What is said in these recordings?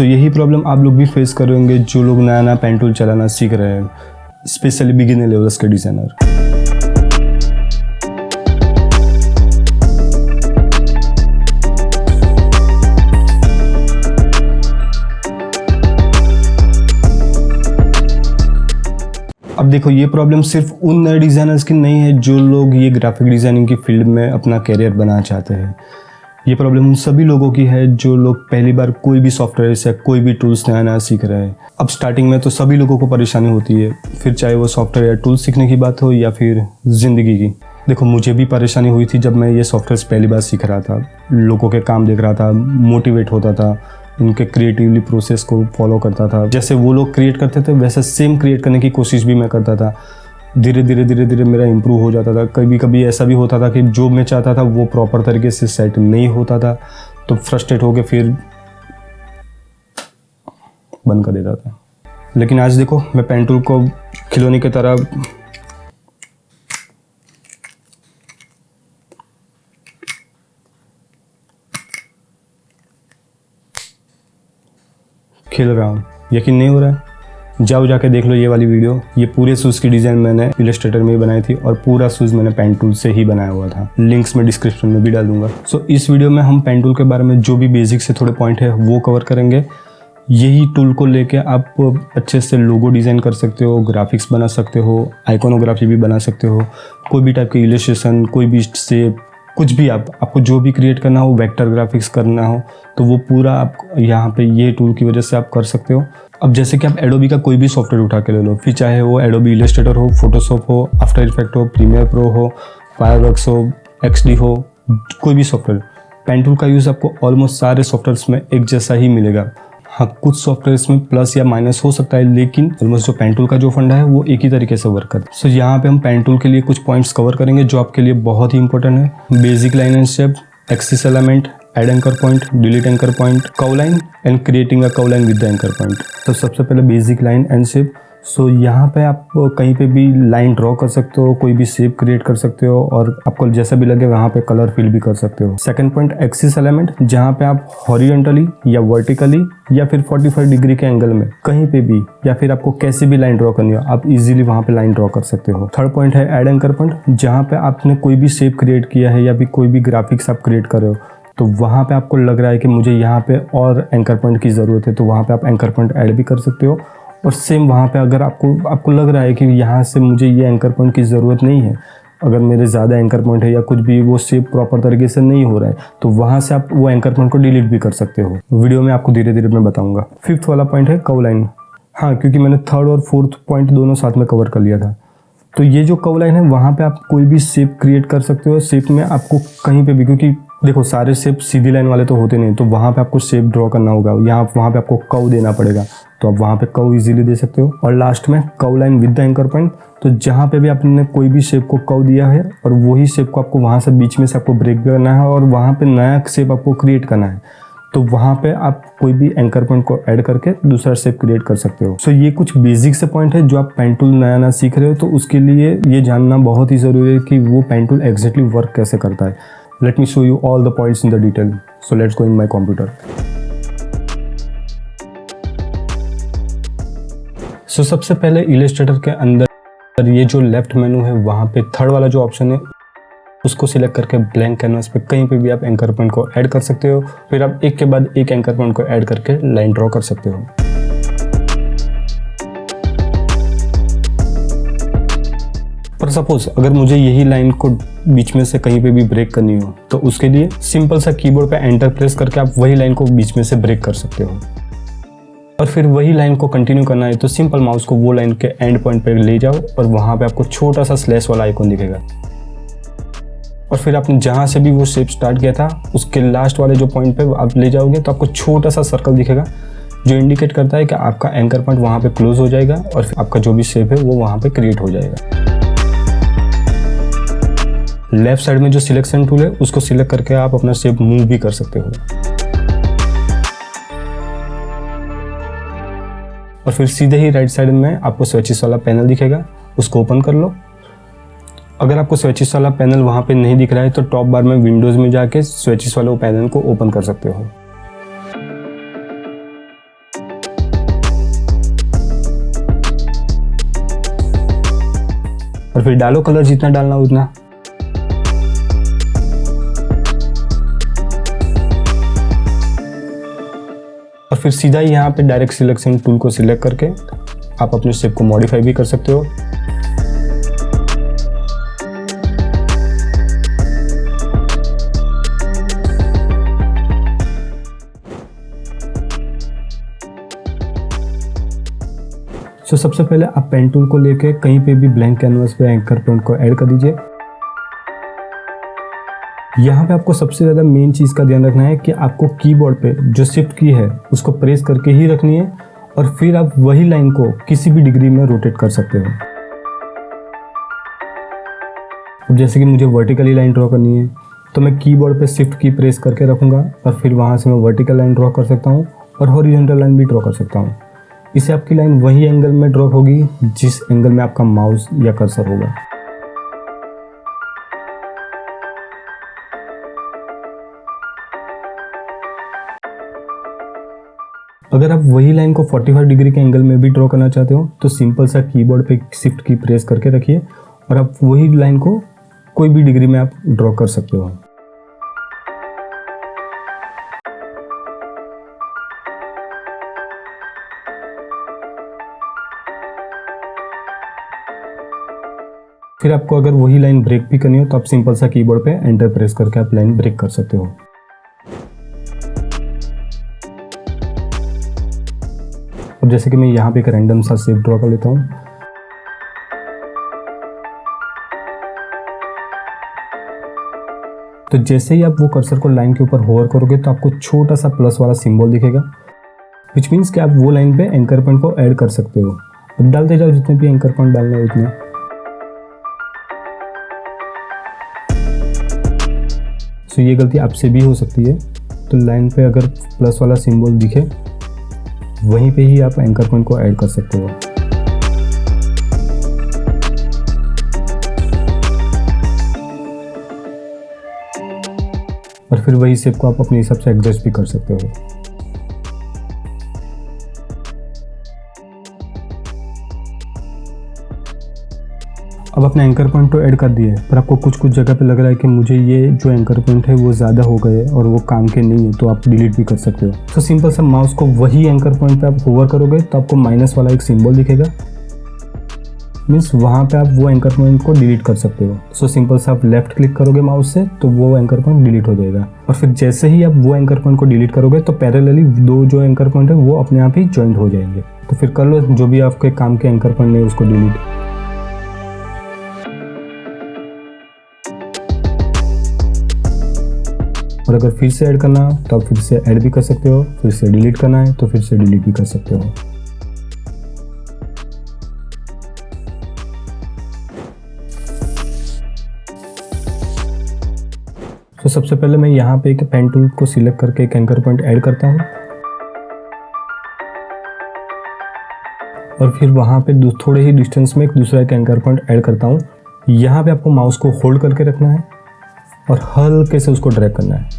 सो यही प्रॉब्लम आप लोग भी फेस कर रहे होंगे जो लोग नया नया पेन टूल चलाना सीख रहे हैं, स्पेशली बिगिनर लेवल्स के डिज़ाइनर। अब देखो, ये प्रॉब्लम सिर्फ उन नए डिज़ाइनर्स की नहीं है जो लोग ये ग्राफिक डिज़ाइनिंग की फील्ड में अपना कैरियर बनाना चाहते हैं। ये प्रॉब्लम उन सभी लोगों की है जो लोग पहली बार कोई भी सॉफ्टवेयर या कोई भी टूल्स नया नया सीख रहे हैं। अब स्टार्टिंग में तो सभी लोगों को परेशानी होती है, फिर चाहे वो सॉफ्टवेयर या टूल्स सीखने की बात हो या फिर ज़िंदगी की। देखो, मुझे भी परेशानी हुई थी जब मैं ये सॉफ्टवेयर पहली बार सीख रहा था, लोगों के काम देख रहा था, मोटिवेट होता था, उनके क्रिएटिवली प्रोसेस को फॉलो करता था। जैसे वो लोग क्रिएट करते थे वैसा सेम क्रिएट करने की कोशिश भी मैं करता था। धीरे धीरे मेरा इम्प्रूव हो जाता था। कभी कभी ऐसा भी होता था कि जो मैं चाहता था वो प्रॉपर तरीके से सेट नहीं होता था, तो फ्रस्ट्रेट होकर फिर बंद कर देता था। लेकिन आज देखो, मैं पेन टूल को खिलौने की तरह खेल रहा हूँ। यकीन नहीं हो रहा है? जाओ जाके देख लो ये वाली वीडियो। ये पूरे शूज़ की डिज़ाइन मैंने इलस्ट्रेटर में ही बनाई थी और पूरा शूज़ मैंने पेन टूल से ही बनाया हुआ था। लिंक्स में डिस्क्रिप्शन में भी डाल दूंगा। सो इस वीडियो में हम पेन टूल के बारे में जो भी बेसिक से थोड़े पॉइंट है वो कवर करेंगे। यही टूल को लेके आप अच्छे से लोगो डिज़ाइन कर सकते हो, ग्राफिक्स बना सकते हो, आइकोनोग्राफी भी बना सकते हो, कोई भी टाइप की इलस्ट्रेशन, कोई भी शेप, कुछ भी आपको जो भी क्रिएट करना हो, वेक्टर ग्राफिक्स करना हो, तो वो पूरा आप यहाँ पे ये टूल की वजह से आप कर सकते हो। अब जैसे कि आप एडोबी का कोई भी सॉफ्टवेयर उठा के ले लो, फिर चाहे वो एडोबी इलस्ट्रेटर हो, फोटोशॉप हो, आफ्टर इफेक्ट हो, प्रीमियर प्रो हो, फायरवर्क्स हो, XD हो, कोई भी सॉफ्टवेयर, पेन टूल का यूज़ आपको ऑलमोस्ट सारे सॉफ्टवेयर्स में एक जैसा ही मिलेगा। हाँ, कुछ सॉफ्टवेयर्स में प्लस या माइनस हो सकता है, लेकिन ऑलमोस्ट जो पेन टूल का जो फंडा है वो एक ही तरीके से वर्क करता है। सो यहाँ पे हम पेन टूल के लिए कुछ पॉइंट्स कवर करेंगे जो आपके लिए बहुत ही इंपॉर्टेंट है। Basic line and shape, axis element, add anchor point, delete anchor point, curve line and creating a curve line with the anchor point. तो सबसे पहले basic line and shape. So यहाँ पे आप कहीं पे भी लाइन ड्रॉ कर सकते हो, कोई भी शेप क्रिएट कर सकते हो और आपको जैसा भी लगे वहाँ पे कलर फिल भी कर सकते हो। सेकंड पॉइंट, एक्सिस एलिमेंट, जहाँ पे आप हॉरिजॉन्टली या वर्टिकली या फिर 45 डिग्री के एंगल में कहीं पे भी या फिर आपको कैसी भी लाइन ड्रॉ करनी हो, आप इजीली वहाँ पे लाइन ड्रॉ कर सकते हो। थर्ड पॉइंट है एड एंकर पॉइंट, जहाँ पे आपने कोई भी शेप क्रिएट किया है या फिर कोई भी ग्राफिक्स आप क्रिएट कर रहे हो, तो वहाँ पे आपको लग रहा है कि मुझे यहाँ पे और एंकर पॉइंट की ज़रूरत है, तो वहाँ पे आप एंकर पॉइंट ऐड भी कर सकते हो। और सेम वहाँ पे अगर आपको लग रहा है कि यहाँ से मुझे ये एंकर पॉइंट की ज़रूरत नहीं है, अगर मेरे ज़्यादा एंकर पॉइंट है या कुछ भी वो शेप प्रॉपर तरीके से नहीं हो रहा है, तो वहाँ से आप वो एंकर पॉइंट को डिलीट भी कर सकते हो। वीडियो में आपको धीरे धीरे मैं बताऊँगा। फिफ्थ वाला पॉइंट है कर्व लाइन। हाँ, क्योंकि मैंने थर्ड और फोर्थ पॉइंट दोनों साथ में कवर कर लिया था। तो ये जो कर्व लाइन है वहाँ पे आप कोई भी शेप क्रिएट कर सकते हो। शेप में आपको कहीं पे भी, क्योंकि देखो सारे शेप सीधी लाइन वाले तो होते नहीं, तो वहाँ पे आपको शेप ड्रॉ करना होगा, वहाँ पे आपको कर्व देना पड़ेगा, तो आप वहाँ पे कर्व इजीली दे सकते हो। और लास्ट में curve line with the anchor point, तो जहाँ पे भी आपने कोई भी शेप को कर्व दिया है और वही शेप को आपको वहाँ से बीच में से आपको ब्रेक करना है और वहाँ पे नया शेप आपको क्रिएट करना है, तो वहाँ पे आप कोई भी एंकर पॉइंट को ऐड करके दूसरा शेप क्रिएट कर सकते हो। सो ये कुछ बेसिक से पॉइंट है जो आप पेन टूल नया सीख रहे हो, तो उसके लिए ये जानना बहुत ही ज़रूरी है कि वो पेन टूल एग्जैक्टली वर्क कैसे करता है। Let me show you all the points in the detail. So let's go in my computer. So सबसे पहले इलस्ट्रेटर के अंदर ये जो लेफ्ट मेनू है वहाँ पे थर्ड वाला जो ऑप्शन है उसको सिलेक्ट करके ब्लैंक कैनवास पे कहीं पे भी आप एंकर पॉइंट को ऐड कर सकते हो। फिर आप एक के बाद एक एंकर पॉइंट को ऐड करके लाइन ड्रॉ कर सकते हो। पर सपोज अगर मुझे यही लाइन को बीच में से कहीं पे भी ब्रेक करनी हो, तो उसके लिए सिंपल सा कीबोर्ड पे एंटर प्रेस करके आप वही लाइन को बीच में से ब्रेक कर सकते हो। और फिर वही लाइन को कंटिन्यू करना है तो सिंपल माउस को वो लाइन के एंड पॉइंट पे ले जाओ और वहाँ पे आपको छोटा सा स्लैश वाला आइकॉन दिखेगा। और फिर आपने जहाँ से भी वो शेप स्टार्ट किया था उसके लास्ट वाले जो पॉइंट पे आप ले जाओगे तो आपको छोटा सा सर्कल दिखेगा जो इंडिकेट करता है कि आपका एंकर पॉइंट वहाँ पे क्लोज हो जाएगा और फिर आपका जो भी शेप है वो वहाँ पे क्रिएट हो जाएगा। लेफ्ट साइड में जो सिलेक्शन टूल है उसको सिलेक्ट करके आप अपना शेप मूव भी कर सकते हो। और फिर सीधे ही राइट साइड में आपको स्विचेस वाला पैनल दिखेगा, उसको ओपन कर लो। अगर आपको स्विचेस वाला पैनल वहाँ पे नहीं दिख रहा है तो टॉप बार में विंडोज़ में जाके स्विचेस वाले पैनल को ओपन कर सकते हो। और फिर डालो कलर जितना डालना उतना। और फिर सीधा ही यहाँ पे डायरेक्ट सिलेक्शन टूल को सिलेक्ट करके आप अपने शेप को मॉडिफाई भी कर सकते हो। तो सबसे पहले आप पेन टूल को लेके कहीं पे भी ब्लैंक कैनवास पे एंकर पॉइंट को ऐड कर दीजिए। यहाँ पे आपको सबसे ज़्यादा मेन चीज़ का ध्यान रखना है कि आपको कीबोर्ड पे जो शिफ्ट की है उसको प्रेस करके ही रखनी है और फिर आप वही लाइन को किसी भी डिग्री में रोटेट कर सकते हो। अब जैसे कि मुझे वर्टिकली लाइन ड्रॉ करनी है तो मैं कीबोर्ड पे शिफ्ट की प्रेस करके रखूँगा और फिर वहाँ से मैं वर्टिकल लाइन ड्रॉ कर सकता हूँ और हॉरिजॉन्टल लाइन भी ड्रॉ कर सकता हूँ। इससे आपकी लाइन वही एंगल में ड्रॉ होगी जिस एंगल में आपका माउस या कर्सर होगा। अगर आप वही लाइन को 45 डिग्री के एंगल में भी ड्रॉ करना चाहते हो तो सिंपल सा कीबोर्ड पे शिफ्ट की प्रेस करके रखिए और आप वही लाइन को कोई भी डिग्री में आप ड्रॉ कर सकते हो। फिर आपको अगर वही लाइन ब्रेक भी करनी हो तो आप सिंपल सा कीबोर्ड पे एंटर प्रेस करके आप लाइन ब्रेक कर सकते हो। अब जैसे कि मैं यहाँ पे एक रैंडम सा शेप ड्रॉ कर लेता हूँ। तो जैसे ही आप वो कर्सर को लाइन के ऊपर होवर करोगे तो आपको छोटा सा प्लस वाला सिंबल दिखेगा, विच मीन्स कि आप वो लाइन पे एंकर पॉइंट को ऐड कर सकते हो। अब डालते जाओ जितने भी एंकर पॉइंट डालने हैं उतने। तो ये गलती आपसे भी हो सकती है, तो लाइन पे अगर प्लस वाला सिंबल दिखे वहीं पे ही आप एंकर पॉइंट को ऐड कर सकते हो। और फिर वही शेप को आप अपने हिसाब से एडजस्ट भी कर सकते हो। अब अपने एंकर पॉइंट तो ऐड कर दिए, पर आपको कुछ कुछ जगह पे लग रहा है कि मुझे ये जो एंकर पॉइंट है वो ज़्यादा हो गए और वो काम के नहीं है, तो आप डिलीट भी कर सकते हो। तो सिंपल सा माउस को वही एंकर पॉइंट पे आप होवर करोगे तो आपको माइनस वाला एक सिंबल दिखेगा, मीन्स वहाँ पे आप वो एंकर पॉइंट को डिलीट कर सकते हो। सो सिंपल सा आप लेफ्ट क्लिक करोगे माउस से तो वो एंकर पॉइंट डिलीट हो जाएगा। और फिर जैसे ही आप वो एंकर पॉइंट को डिलीट करोगे तो पैरेलली दो जो एंकर पॉइंट है वो अपने आप ही ज्वाइंट हो जाएंगे। तो फिर कर लो जो भी आपके काम के एंकर पॉइंट है उसको डिलीट। और अगर फिर से ऐड करना हो तो आप फिर से ऐड भी कर सकते हो, फिर से डिलीट करना है तो फिर से डिलीट भी कर सकते हो। तो सबसे पहले मैं यहाँ पे एक पेन टूल को सिलेक्ट करके एक एंकर पॉइंट ऐड करता हूँ और फिर वहाँ पे थोड़े ही डिस्टेंस में एक दूसरा एक एंकर पॉइंट ऐड करता हूँ। यहाँ पे आपको माउस को होल्ड करके रखना है और हल्के से उसको ड्रैग करना है।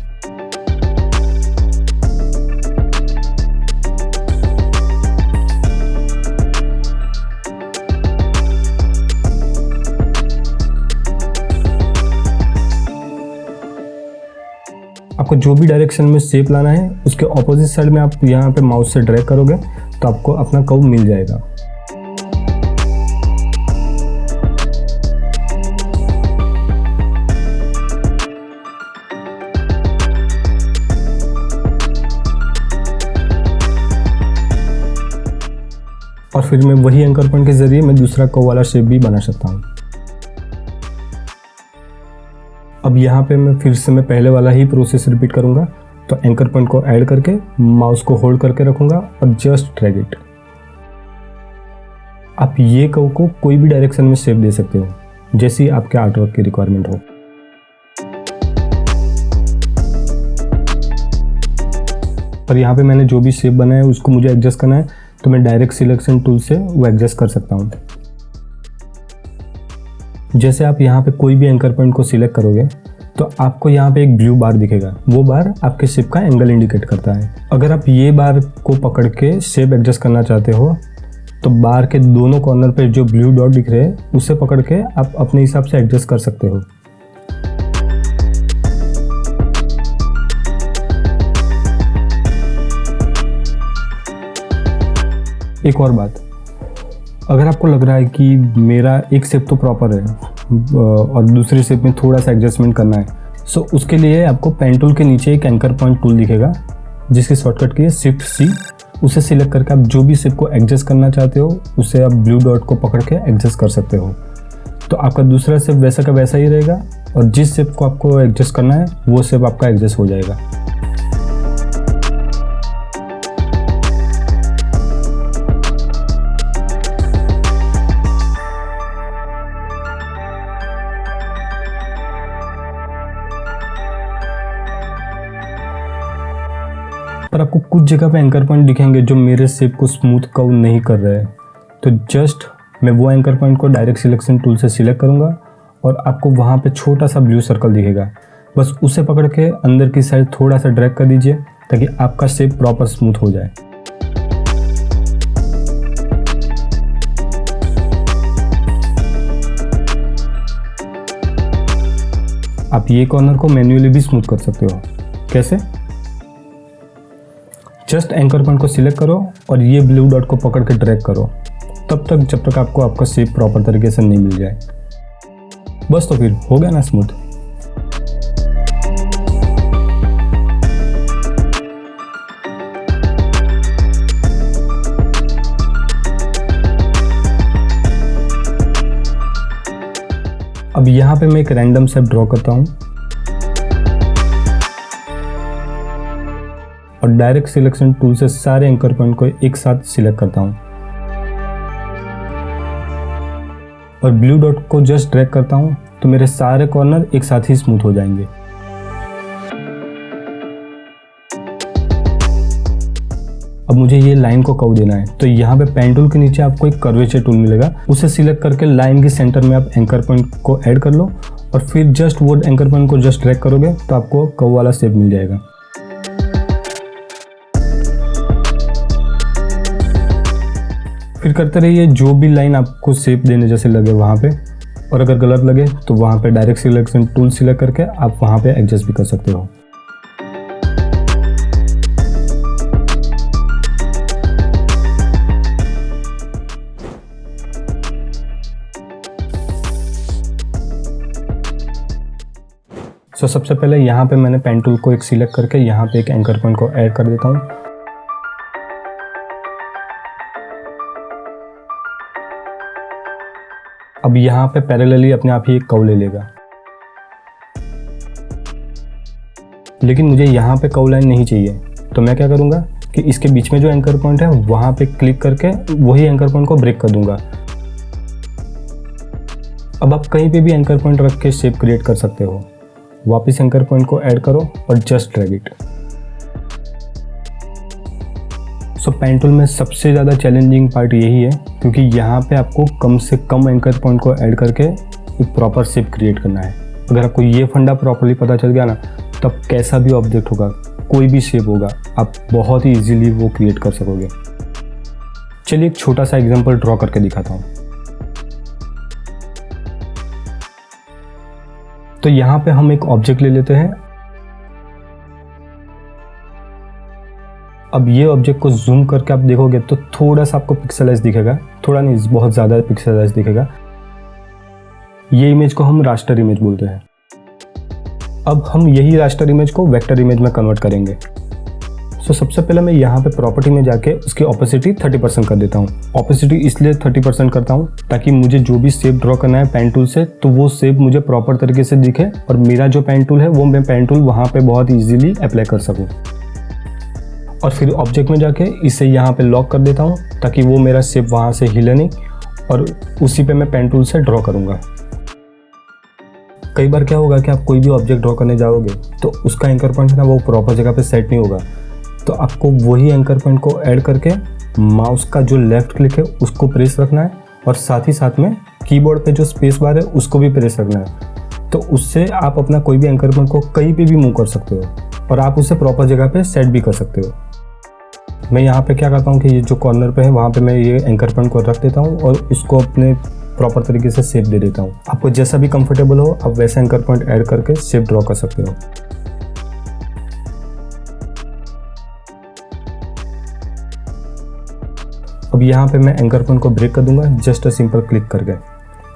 आपको जो भी डायरेक्शन में शेप लाना है उसके ऑपोजिट साइड में आप यहाँ पे माउस से ड्रैग करोगे तो आपको अपना कर्व मिल जाएगा। और फिर मैं वही एंकर पॉइंट के जरिए मैं दूसरा कर्व वाला शेप भी बना सकता हूँ। अब यहाँ पे मैं फिर से पहले वाला ही प्रोसेस रिपीट करूँगा। तो एंकर पॉइंट को ऐड करके माउस को होल्ड करके रखूँगा और जस्ट ड्रैग इट। आप ये कर्व को कोई भी डायरेक्शन में शेप दे सकते हो जैसी आपके आर्टवर्क की रिक्वायरमेंट हो। पर यहाँ पे मैंने जो भी शेप बनाया है उसको मुझे एडजस्ट करना है तो मैं डायरेक्ट सिलेक्शन टूल से वो एडजस्ट कर सकता हूँ। जैसे आप यहाँ पे कोई भी एंकर पॉइंट को सिलेक्ट करोगे तो आपको यहाँ पे एक ब्लू बार दिखेगा, वो बार आपके शेप का एंगल इंडिकेट करता है। अगर आप ये बार को पकड़ के शेप एडजस्ट करना चाहते हो तो बार के दोनों कॉर्नर पे जो ब्लू डॉट दिख रहे हैं उसे पकड़ के आप अपने हिसाब से एडजस्ट कर सकते हो। एक और बात, अगर आपको लग रहा है कि मेरा एक शेप तो प्रॉपर है और दूसरी शेप में थोड़ा सा एडजस्टमेंट करना है, सो उसके लिए आपको पेन टूल के नीचे एक एंकर पॉइंट टूल दिखेगा जिसकी शॉर्टकट की है शिफ्ट सी। उसे सिलेक्ट करके आप जो भी शेप को एडजस्ट करना चाहते हो उसे आप ब्लू डॉट को पकड़ के एडजस्ट कर सकते हो। तो आपका दूसरा शेप वैसा का वैसा ही रहेगा और जिस शेप को आपको एडजस्ट करना है वो शेप आपका एडजस्ट हो जाएगा। पर आपको कुछ जगह पे एंकर पॉइंट दिखेंगे जो मेरे शेप को स्मूथ कर्व नहीं कर रहे हैं, तो जस्ट मैं वो एंकर पॉइंट को डायरेक्ट सिलेक्शन टूल से सिलेक्ट करूंगा और आपको वहाँ पे छोटा सा ब्लू सर्कल दिखेगा। बस उसे पकड़ के अंदर की साइड थोड़ा सा ड्रैग कर दीजिए ताकि आपका शेप प्रॉपर स्मूथ हो जाए। आप ये कॉर्नर को मैन्युअली भी स्मूथ कर सकते हो। कैसे? जस्ट एंकर पॉइंट को सिलेक्ट करो और ये ब्लू डॉट को पकड़ के ड्रैग करो तब तक जब तक आपको आपका शेप प्रॉपर तरीके से नहीं मिल जाए। बस तो फिर हो गया ना स्मूथ। अब यहाँ पे मैं एक रैंडम शेप ड्रॉ करता हूँ और डायरेक्ट सिलेक्शन टूल से सारे एंकर पॉइंट को एक साथ सिलेक्ट करता हूं और ब्लू डॉट को जस्ट ड्रैग करता हूं तो मेरे सारे कॉर्नर एक साथ ही स्मूथ हो जाएंगे। अब मुझे ये लाइन को कर्व देना है, तो यहाँ पे पेन टूल के नीचे आपको एक कर्वेचर टूल मिलेगा, उसे सिलेक्ट करके लाइन के सेंटर में आप एंकर पॉइंट को ऐड कर लो और फिर जस्ट वो एंकर पॉइंट को जस्ट ड्रैग करोगे तो आपको कर्व वाला शेप मिल जाएगा। फिर करते रहिए जो भी लाइन आपको शेप देने जैसे लगे वहाँ पे, और अगर गलत लगे तो वहाँ पे डायरेक्ट सिलेक्शन टूल सिलेक्ट करके आप वहाँ पे एडजस्ट भी कर सकते हो। सबसे पहले यहाँ पे मैंने पेन टूल को एक सिलेक्ट करके यहाँ पे एक एंकर पॉइंट को ऐड कर देता हूँ। अब यहाँ पे पैरेलली अपने आप ही एक कर्व ले लेगा, लेकिन मुझे यहाँ पे कर्व लाइन नहीं चाहिए, तो मैं क्या करूँगा कि इसके बीच में जो एंकर पॉइंट है वहाँ पे क्लिक करके वही एंकर पॉइंट को ब्रेक कर दूंगा। अब आप कहीं पे भी एंकर पॉइंट रख के शेप क्रिएट कर सकते हो। वापस एंकर पॉइंट को ऐड करो और just drag it. Pen tool में सबसे ज़्यादा चैलेंजिंग पार्ट यही है क्योंकि यहाँ पे आपको कम से कम एंकर पॉइंट को ऐड करके एक प्रॉपर शेप क्रिएट करना है। अगर आपको ये फंडा प्रॉपर्ली पता चल गया ना, तब कैसा भी ऑब्जेक्ट होगा, कोई भी शेप होगा, आप बहुत ही इजीली वो क्रिएट कर सकोगे। चलिए एक छोटा सा एग्जांपल ड्रॉ करके दिखाता हूँ। तो यहाँ पे हम एक ऑब्जेक्ट ले लेते हैं। अब ये ऑब्जेक्ट को जूम करके आप देखोगे तो थोड़ा सा आपको पिक्सेलाइज दिखेगा, थोड़ा नहीं बहुत ज़्यादा पिक्सेलाइज दिखेगा। ये इमेज को हम रास्टर इमेज बोलते हैं। अब हम यही रास्टर इमेज को वेक्टर इमेज में कन्वर्ट करेंगे। सबसे पहले मैं यहाँ पे प्रॉपर्टी में जाके उसकी ऑपेसिटी 30% कर देता हूँ। ऑपेसिटी इसलिए 30% करता हूँ ताकि मुझे जो भी शेप ड्रॉ करना है पेन टूल से, तो वो शेप मुझे प्रॉपर तरीके से दिखे और मेरा जो पेन टूल है वो मैं पेन टूल वहाँ पे बहुत ईजिली अप्लाई कर सकूँ। और फिर ऑब्जेक्ट में जाके इसे यहाँ पे लॉक कर देता हूँ ताकि वो मेरा शेप वहाँ से हिले नहीं, और उसी पे मैं पेन टूल से ड्रॉ करूँगा। कई बार क्या होगा कि आप कोई भी ऑब्जेक्ट ड्रॉ करने जाओगे तो उसका एंकर पॉइंट है ना वो प्रॉपर जगह पे सेट नहीं होगा, तो आपको वही एंकर पॉइंट को ऐड करके माउस का जो लेफ्ट क्लिक है उसको प्रेस रखना है और साथ ही साथ में कीबोर्ड पे जो स्पेस बार है उसको भी प्रेस रखना है। तो उससे आप अपना कोई भी एंकर पॉइंट को कहीं पे भी मूव कर सकते हो और आप उसे प्रॉपर जगह पे सेट भी कर सकते हो। मैं यहाँ पे क्या करता हूँ कि ये जो कॉर्नर पे है वहाँ पे मैं ये एंकर पॉइंट को रख देता हूँ और उसको अपने प्रॉपर तरीके से शेप दे देता हूँ। आपको जैसा भी कंफर्टेबल हो आप वैसा एंकर पॉइंट ऐड करके शेप ड्रॉ कर सकते हो। अब यहाँ पे मैं एंकर पॉइंट को ब्रेक कर दूंगा जस्ट सिंपल क्लिक करके,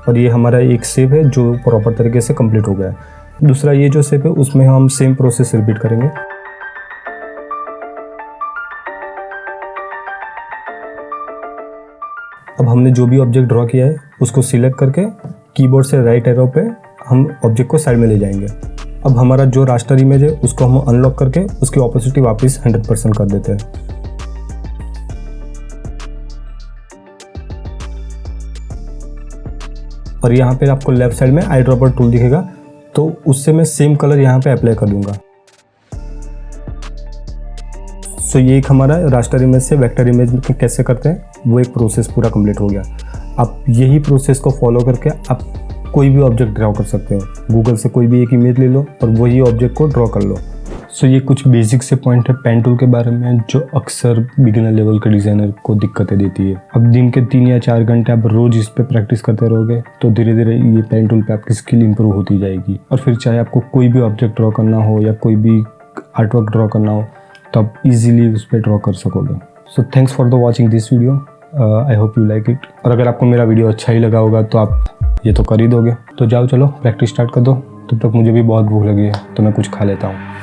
और ये हमारा एक शेप है जो प्रॉपर तरीके से कंप्लीट हो गया है। दूसरा ये जो शेप है उसमें हम सेम प्रोसेस रिपीट करेंगे। अब हमने जो भी ऑब्जेक्ट ड्रॉ किया है उसको सिलेक्ट करके कीबोर्ड से राइट एरो पे हम ऑब्जेक्ट को साइड में ले जाएंगे। अब हमारा जो रास्टर इमेज है उसको हम अनलॉक करके उसकी ऑपोसिटी वापस 100% कर देते हैं। और यहाँ पे आपको लेफ्ट साइड में आई ड्रॉपर टूल दिखेगा, तो उससे मैं सेम कलर यहाँ पे अप्लाई कर दूंगा। सो ये एक हमारा रास्टर इमेज से वेक्टर इमेज में कैसे करते हैं वो एक प्रोसेस पूरा कंप्लीट हो गया। आप यही प्रोसेस को फॉलो करके आप कोई भी ऑब्जेक्ट ड्रॉ कर सकते हो। गूगल से कोई भी एक इमेज ले लो और वही ऑब्जेक्ट को ड्रॉ कर लो। सो ये कुछ बेसिक से पॉइंट है पेन टूल के बारे में जो अक्सर बिगिनर लेवल के डिज़ाइनर को दिक्कतें देती है। अब दिन के 3 या 4 घंटे आप रोज़ इस पर प्रैक्टिस करते रहोगे तो धीरे धीरे ये पेन टूल पे आपकी स्किल इंप्रूव होती जाएगी। और फिर चाहे आपको कोई भी ऑब्जेक्ट ड्रॉ करना हो या कोई भी आर्टवर्क ड्रॉ करना हो तो आप ईजिली उस पर ड्रॉ कर सकोगे। So thanks for the watching this video, I hope you like it. और अगर आपको मेरा वीडियो अच्छा ही लगा होगा तो आप ये तो कर ही दोगे। तो जाओ चलो प्रैक्टिस स्टार्ट कर दो। तब तक मुझे भी बहुत भूख लगी है तो मैं कुछ खा लेता हूँ।